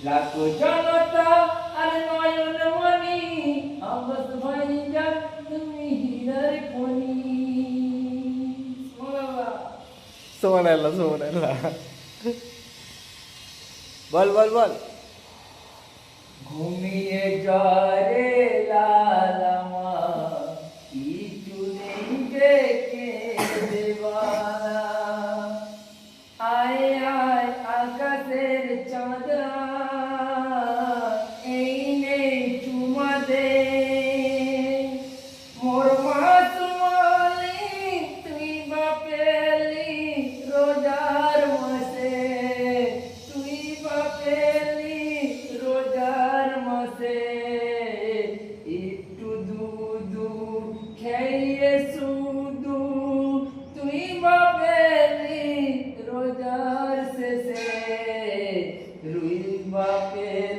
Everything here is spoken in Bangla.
লাখো জনতা আর নয়ন মনি আবাস ভাইজান তুমি হীরার খনি। সুবহানাল্লাহ সুবহানাল্লাহ। বল বল বল। ঘুমিয়ে জরে লালামা কিছু নেই দেখে দেওয়ানা। আয় আয় আকাশের চাঁদা এই নেই চুমা দে। মোর মাসুমালি তুই বাপেলি রোজার মাসে, তুই বাপেলি রোজার মাসে। একটু দুধু খেয়ে শুধু তুই বাপেলি রোজার শেষে, রুই বাপের